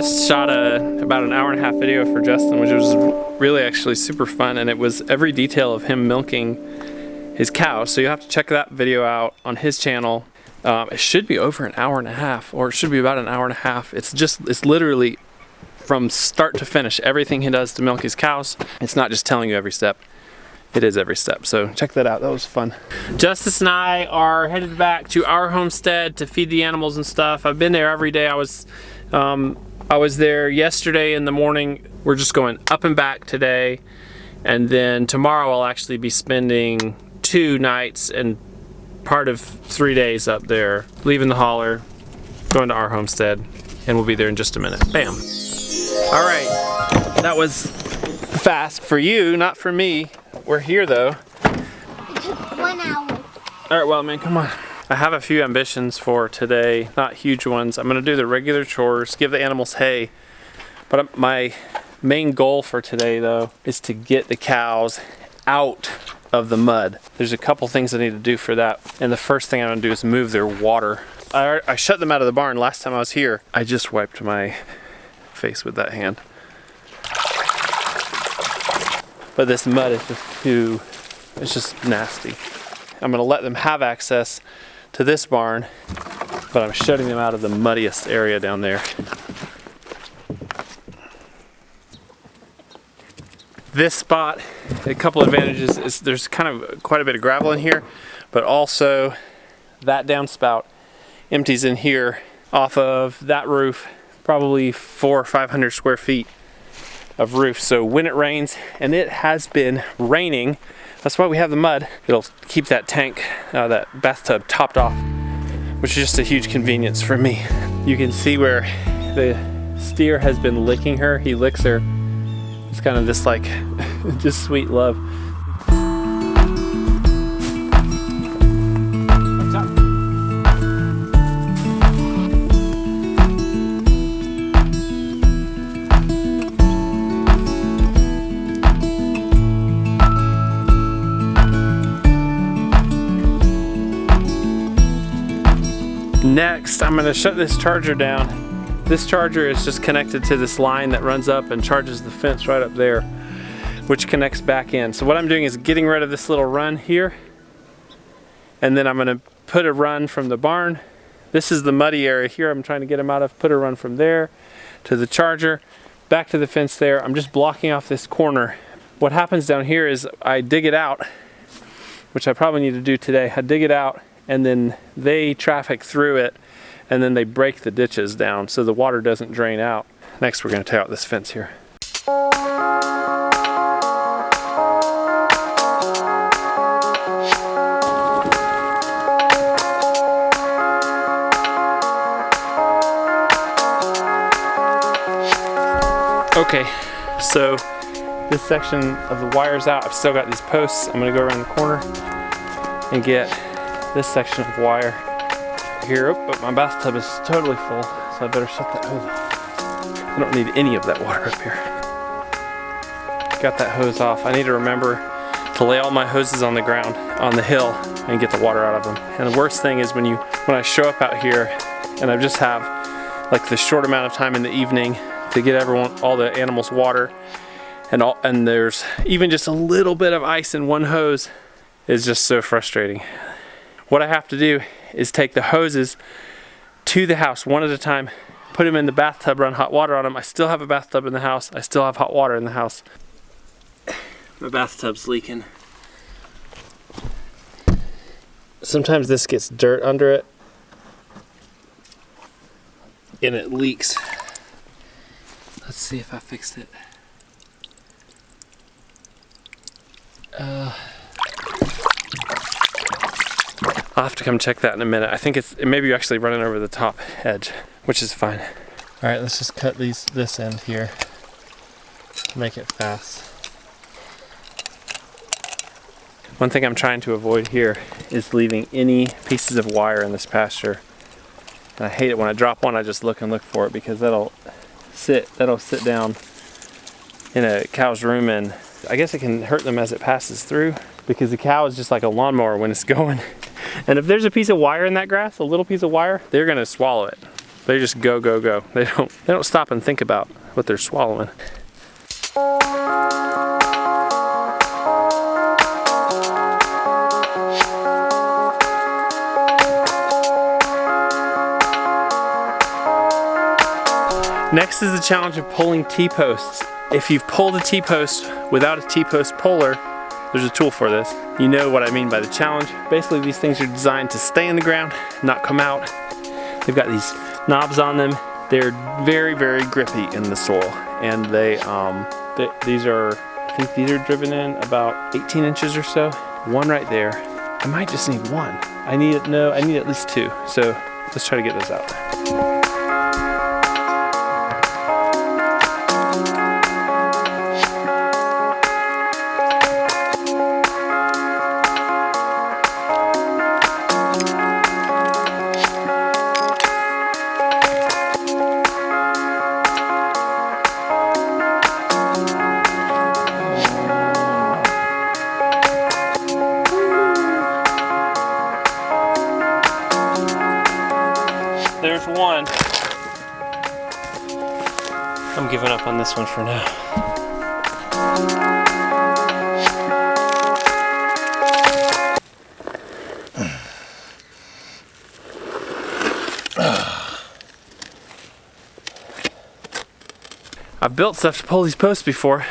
just shot about an hour-and-a-half video for Justin, which was really actually super fun, and it was every detail of him milking his cows. So you have to check that video out on his channel. It should be over an hour and a half, or it should be about an hour and a half. It's literally from start to finish, everything he does to milk his cows. It's not just telling you every step. It is every step, so check that out. That was fun. Justice and I are headed back to our homestead to feed the animals and stuff. I've been there every day. I was there yesterday in the morning. We're just going up and back today, and then tomorrow I'll actually be spending 2 nights and part of 3 days up there, leaving the holler, going to our homestead, and we'll be there in just a minute. Bam. All right, that was fast for you, not for me. We're here though. It took 1 hour. All right, well, man, come on. I have a few ambitions for today, not huge ones. I'm gonna do the regular chores, give the animals hay, but my main goal for today though is to get the cows out of the mud. There's a couple things I need to do for that, and the first thing I'm gonna do is move their water. I shut them out of the barn last time I was here. I just wiped my face with that hand. But this mud is it's just nasty. I'm gonna let them have access to this barn, but I'm shutting them out of the muddiest area down there. This spot, a couple advantages is there's kind of quite a bit of gravel in here, but also that downspout empties in here off of that roof, probably 400 or 500 square feet of roof. So when it rains, and it has been raining, that's why we have the mud. It'll keep that tank, that bathtub topped off, which is just a huge convenience for me. You can see where the steer has been licking her. He licks her. It's kind of this like, just sweet love. Next, I'm gonna shut this charger down. This charger is just connected to this line that runs up and charges the fence right up there, which connects back in. So what I'm doing is getting rid of this little run here, and then I'm gonna put a run from the barn. This is the muddy area here I'm trying to get them out of. Put a run from there to the charger, back to the fence there. I'm just blocking off this corner. What happens down here is I dig it out, which I probably need to do today. I dig it out, and then they traffic through it, and then they break the ditches down so the water doesn't drain out. Next, we're gonna tear out this fence here. Okay, so this section of the wire's out. I've still got these posts. I'm gonna go around the corner and get this section of wire here. Oh, but my bathtub is totally full, so I better shut that hose off. I don't need any of that water up here. Got that hose off. I need to remember to lay all my hoses on the ground, on the hill, and get the water out of them. And the worst thing is when I show up out here and I just have like the short amount of time in the evening to get all the animals water, and there's even just a little bit of ice in one hose, is just so frustrating. What I have to do is take the hoses to the house one at a time, put them in the bathtub, run hot water on them. I still have a bathtub in the house. I still have hot water in the house. My bathtub's leaking. Sometimes this gets dirt under it and it leaks. Let's see if I fixed it. I'll have to come check that in a minute. I think it may be actually running over the top edge, which is fine. All right, let's just cut this end here, make it fast. One thing I'm trying to avoid here is leaving any pieces of wire in this pasture. And I hate it when I drop one, I just look for it, because that'll sit down in a cow's room, and I guess it can hurt them as it passes through, because the cow is just like a lawnmower when it's going. And if there's a piece of wire in that grass, a little piece of wire, they're gonna swallow it. They just go, go, go. They don't stop and think about what they're swallowing. Next is the challenge of pulling T-posts. If you've pulled a T-post without a T-post puller, there's a tool for this. You know what I mean by the challenge. Basically, these things are designed to stay in the ground, not come out. They've got these knobs on them. They're very, very grippy in the soil. And these are, I think these are driven in about 18 inches or so. One right there. I might just need one. I need at least two. So let's try to get those out. There's one. I'm giving up on this one for now. I've built stuff to pull these posts before.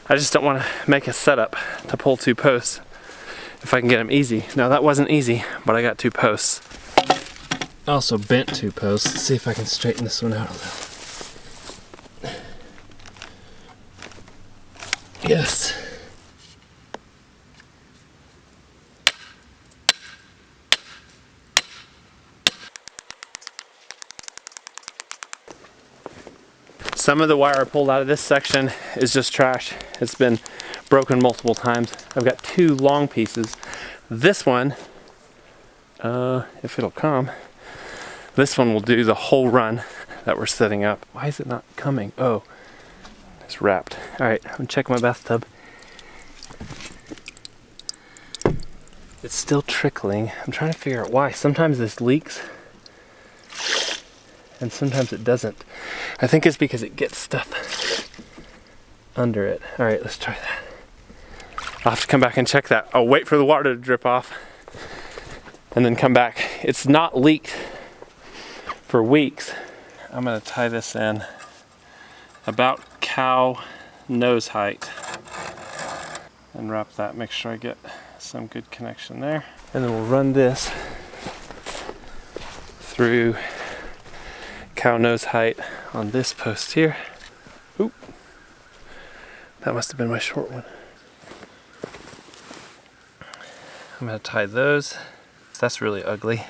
I just don't want to make a setup to pull two posts if I can get them easy. Now that wasn't easy, but I got two posts. I also bent two posts. Let's see if I can straighten this one out a little. Yes. Some of the wire I pulled out of this section is just trash. It's been broken multiple times. I've got two long pieces. This one, if it'll come, this one will do the whole run that we're setting up. Why is it not coming? Oh, it's wrapped. All right, I'm gonna check my bathtub. It's still trickling. I'm trying to figure out why. Sometimes this leaks and sometimes it doesn't. I think it's because it gets stuff under it. All right, let's try that. I'll have to come back and check that. I'll wait for the water to drip off and then come back. It's not leaked for weeks. I'm gonna tie this in about cow nose height and wrap that, make sure I get some good connection there. And then we'll run this through cow nose height on this post here. Oop, that must have been my short one. I'm gonna tie those. That's really ugly.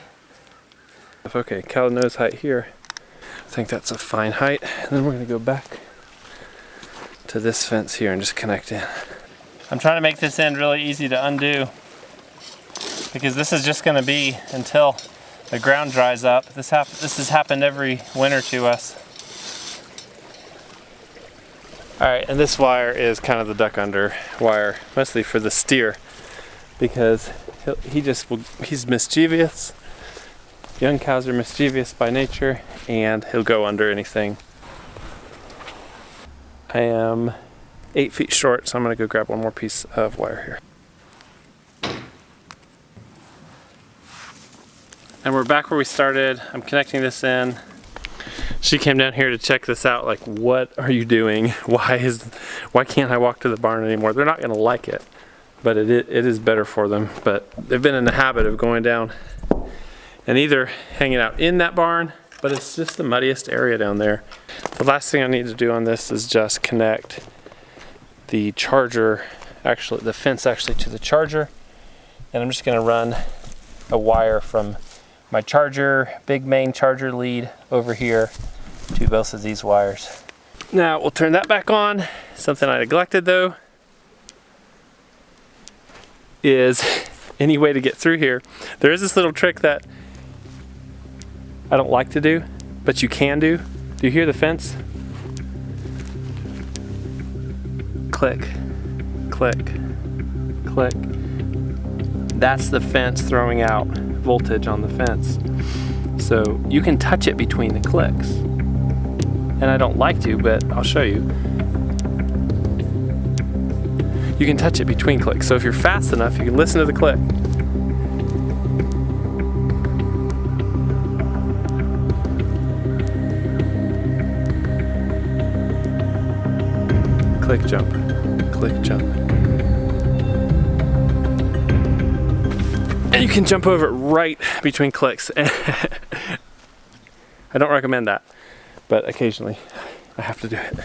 Okay, cow nose height here. I think that's a fine height. And then we're gonna go back to this fence here and just connect in. I'm trying to make this end really easy to undo because this is just gonna be until the ground dries up. This has happened every winter to us. All right, and this wire is kind of the duck under wire, mostly for the steer because he's mischievous. Young cows are mischievous by nature, and he'll go under anything. I am 8 feet short, so I'm gonna go grab one more piece of wire here. And we're back where we started. I'm connecting this in. She came down here to check this out, like, what are you doing? Why can't I walk to the barn anymore? They're not gonna like it, but it is better for them. But they've been in the habit of going down and either hanging out in that barn, but it's just the muddiest area down there. The last thing I need to do on this is just connect the charger, actually the fence actually to the charger. And I'm just gonna run a wire from my charger, big main charger lead over here to both of these wires. Now we'll turn that back on. Something I neglected though is any way to get through here. There is this little trick that I don't like to do, but you can do. Do you hear the fence? Click, click, click. That's the fence throwing out voltage on the fence. So you can touch it between the clicks. And I don't like to, but I'll show you. You can touch it between clicks. So if you're fast enough, you can listen to the click. Click, jump, click, jump. And you can jump over it right between clicks. I don't recommend that, but occasionally I have to do it.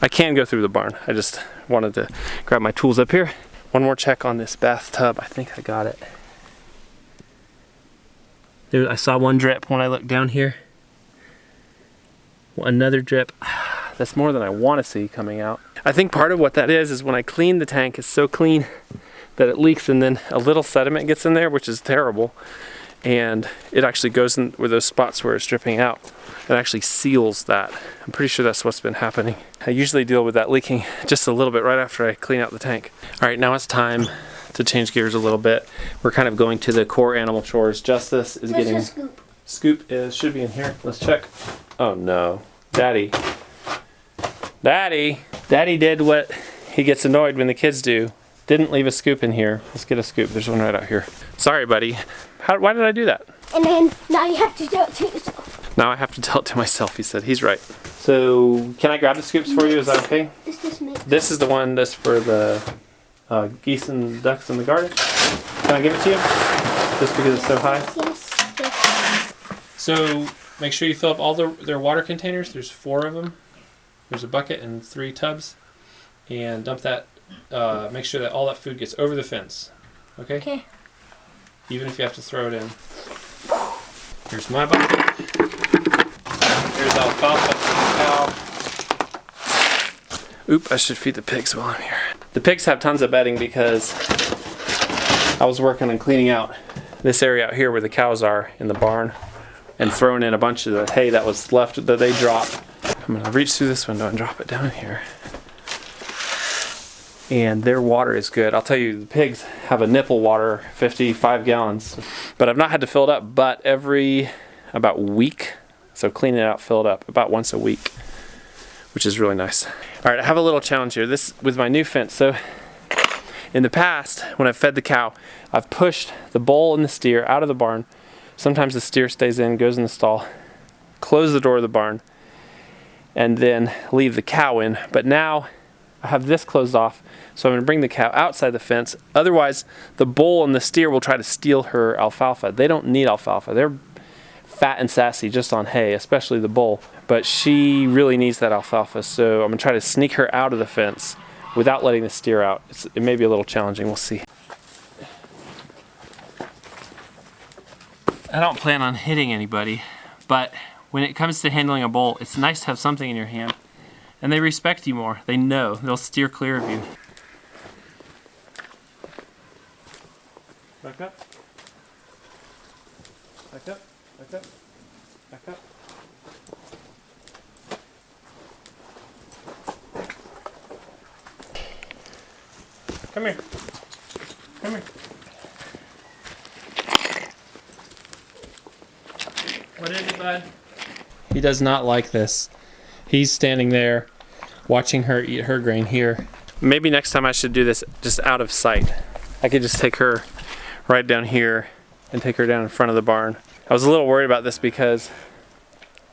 I can go through the barn. I just wanted to grab my tools up here. One more check on this bathtub. I think I got it. There, I saw one drip when I looked down here. Another drip. That's more than I want to see coming out. I think part of what that is when I clean the tank, it's so clean that it leaks, and then a little sediment gets in there, which is terrible. And it actually goes in where those spots where it's dripping out. It actually seals that. I'm pretty sure that's what's been happening. I usually deal with that leaking just a little bit right after I clean out the tank. All right, now it's time to change gears a little bit. We're kind of going to the core animal chores. Justice is getting... Where's the scoop? Scoop should be in here. Let's check. Oh no. Daddy. Daddy did what he gets annoyed when the kids do. Didn't leave a scoop in here. Let's get a scoop. There's one right out here. Sorry, buddy. Why did I do that? And then now you have to do it to yourself. Now I have to tell it to myself, he said. He's right. So, can I grab the scoops for you? Is that okay? This is the one that's for the geese and ducks in the garden. Can I give it to you? Just because it's so high? Yes. So, make sure you fill up all their water containers. There's 4 of them. There's a bucket and 3 tubs. And dump that, make sure that all that food gets over the fence. Okay? Okay. Even if you have to throw it in. Here's my bucket. Here's alfalfa for the cow. Oop, I should feed the pigs while I'm here. The pigs have tons of bedding because I was working on cleaning out this area out here where the cows are in the barn and throwing in a bunch of the hay that was left that they dropped. I'm gonna reach through this window and drop it down here. And their water is good. I'll tell you, the pigs have a nipple water, 55 gallons. But I've not had to fill it up, but every about week. So clean it out, fill it up about once a week, which is really nice. All right, I have a little challenge here. This with my new fence. So in the past, when I've fed the cow, I've pushed the bull and the steer out of the barn. Sometimes the steer stays in, goes in the stall, close the door of the barn, and then leave the cow in. But now I have this closed off, so I'm going to bring the cow outside the fence. Otherwise, the bull and the steer will try to steal her alfalfa. They don't need alfalfa. They're fat and sassy just on hay, especially the bull. But she really needs that alfalfa, so I'm going to try to sneak her out of the fence without letting the steer out. It may be a little challenging. We'll see. I don't plan on hitting anybody, but when it comes to handling a bull, it's nice to have something in your hand. And they respect you more. They know. They'll steer clear of you. Back up. Back up. Back up. Back up. Come here. Come here. What is it, bud? He does not like this. He's standing there watching her eat her grain here. Maybe next time I should do this just out of sight. I could just take her right down here and take her down in front of the barn. I was a little worried about this because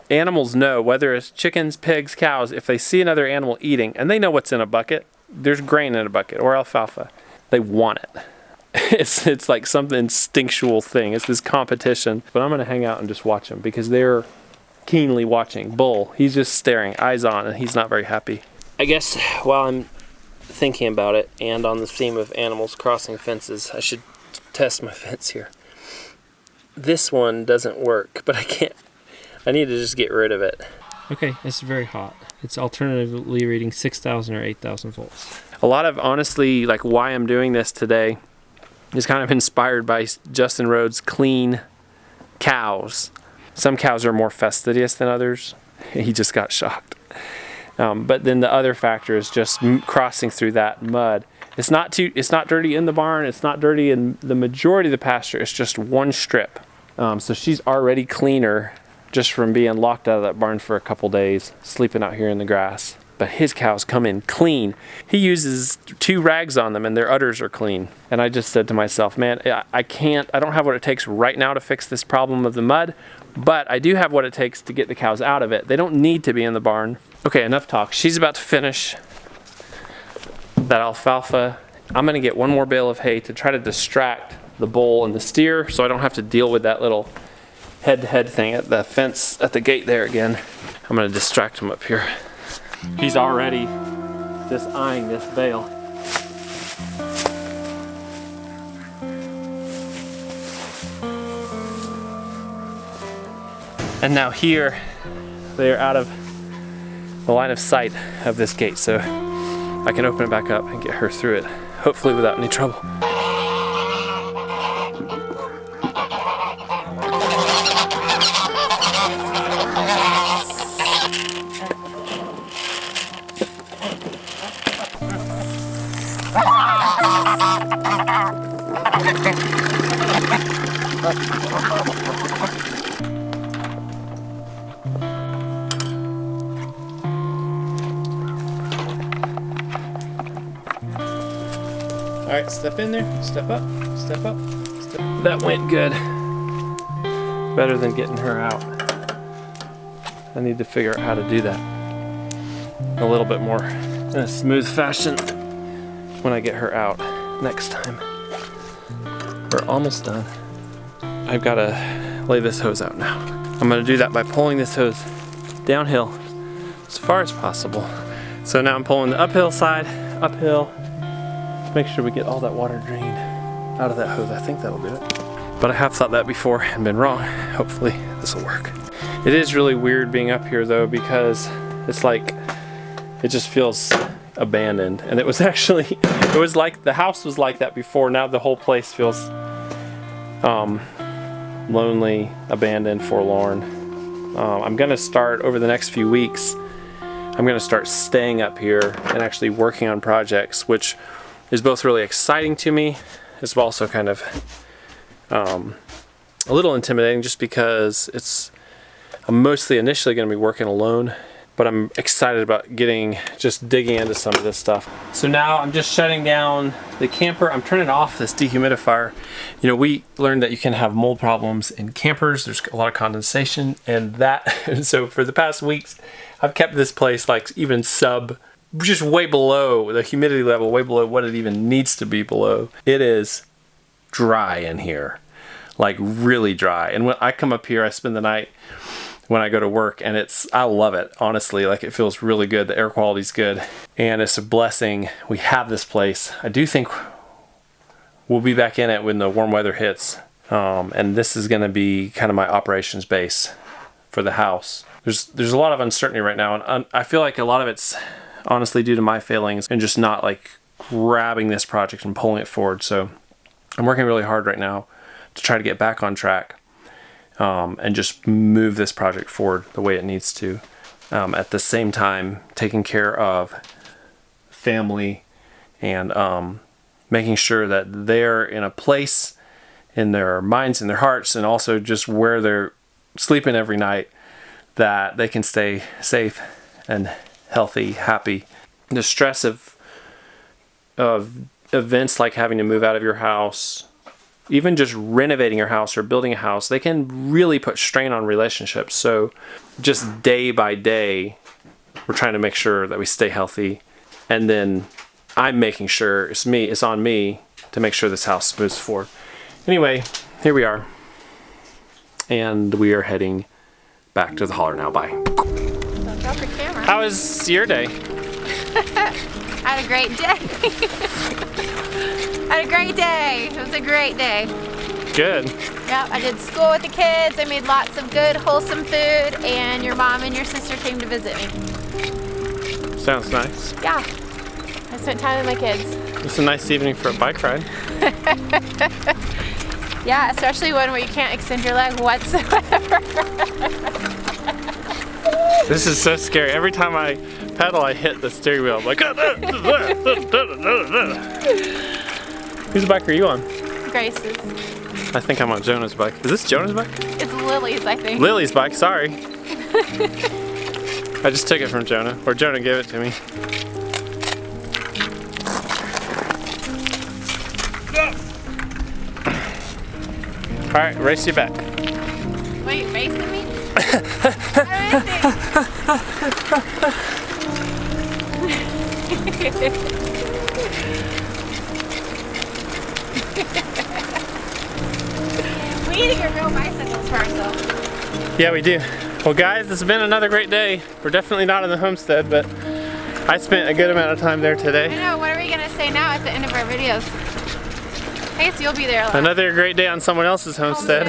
animals know, whether it's chickens, pigs, cows, if they see another animal eating, and they know what's in a bucket, there's grain in a bucket or alfalfa, they want it. It's like some instinctual thing. It's this competition. But I'm going to hang out and just watch them because they're keenly watching. Bull, he's just staring, eyes on, and he's not very happy. I guess while I'm thinking about it and on the theme of animals crossing fences, I should test my fence here. This one doesn't work, but I need to just get rid of it. Okay, it's very hot. It's alternatively reading 6,000 or 8,000 volts. A lot of, honestly, like why I'm doing this today is kind of inspired by Justin Rhodes' clean cows. Some cows are more fastidious than others. He just got shocked. But then the other factor is just crossing through that mud. It's not dirty in the barn. It's not dirty in the majority of the pasture. It's just one strip So she's already cleaner just from being locked out of that barn for a couple days, sleeping out here in the grass. But his cows come in clean. He uses 2 rags on them and their udders are clean. And I just said to myself, man, I don't have what it takes right now to fix this problem of the mud, but I do have what it takes to get the cows out of it. They don't need to be in the barn. Okay, enough talk. She's about to finish that alfalfa. I'm gonna get one more bale of hay to try to distract the bull and the steer so I don't have to deal with that little head-to-head thing at the fence at the gate there again. I'm gonna distract him up here. He's already just eyeing this bale. And now here, they're out of the line of sight of this gate, so I can open it back up and get her through it, hopefully without any trouble. All right, step in there, step up, step up, step up. That went good. Better than getting her out. I need to figure out how to do that a little bit more in a smooth fashion when I get her out next time. We're almost done. I've got to lay this hose out now. I'm going to do that by pulling this hose downhill as far as possible. So now I'm pulling the uphill side, uphill, to make sure we get all that water drained out of that hose. I think that'll do it. But I have thought that before and been wrong. Hopefully this will work. It is really weird being up here though, because it's like, it just feels abandoned. And it was actually, it was like, the house was like that before. Now the whole place feels lonely, abandoned, forlorn. I'm gonna start over the next few weeks, I'm gonna start staying up here and actually working on projects, which is both really exciting to me. It's also kind of a little intimidating just because I'm mostly initially gonna be working alone, but I'm excited about just digging into some of this stuff. So now I'm just shutting down the camper. I'm turning off this dehumidifier. You know, we learned that you can have mold problems in campers. There's a lot of condensation and so for the past weeks, I've kept this place like even just way below the humidity level, way below what it even needs to be below. It is dry in here, like really dry. And when I come up here, I spend the night when I go to work, and I love it, honestly. Like, it feels really good. The air quality's good, and it's a blessing we have this place. I do think we'll be back in it when the warm weather hits, and this is gonna be kind of my operations base for the house. There's a lot of uncertainty right now, and I feel like a lot of it's honestly due to my failings and just not like grabbing this project and pulling it forward. So I'm working really hard right now to try to get back on track. And just move this project forward the way it needs to. At the same time, taking care of family and making sure that they're in a place in their minds and their hearts, and also just where they're sleeping every night, that they can stay safe and healthy, happy. The stress of events like having to move out of your house, even just renovating your house or building a house, they can really put strain on relationships. So just day by day, we're trying to make sure that we stay healthy. And then I'm making sure it's on me to make sure this house moves forward. Anyway, here we are. And we are heading back to the holler now. Bye. Don't drop your camera. How was your day? I had a great day. I had a great day. It was a great day. Good. Yep, I did school with the kids. I made lots of good, wholesome food, and your mom and your sister came to visit me. Sounds nice. Yeah, I spent time with my kids. It's a nice evening for a bike ride. Yeah, especially one where you can't extend your leg whatsoever. This is so scary. Every time I pedal, I hit the steering wheel. I'm like, whose bike are you on? Grace's. I think I'm on Jonah's bike. Is this Jonah's bike? It's Lily's, I think. Lily's bike, sorry. I just took it from Jonah, or Jonah gave it to me. Alright, race you back. Wait, racing me? We need to get real bicycles for ourselves. Yeah, we do. Well guys, this has been another great day. We're definitely not in the homestead, but I spent a good amount of time there I today. know, what are we gonna say now at the end of our videos? I guess you'll be there a lot. Another great day on someone else's homestead.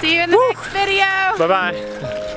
See you in the next video. Bye-bye.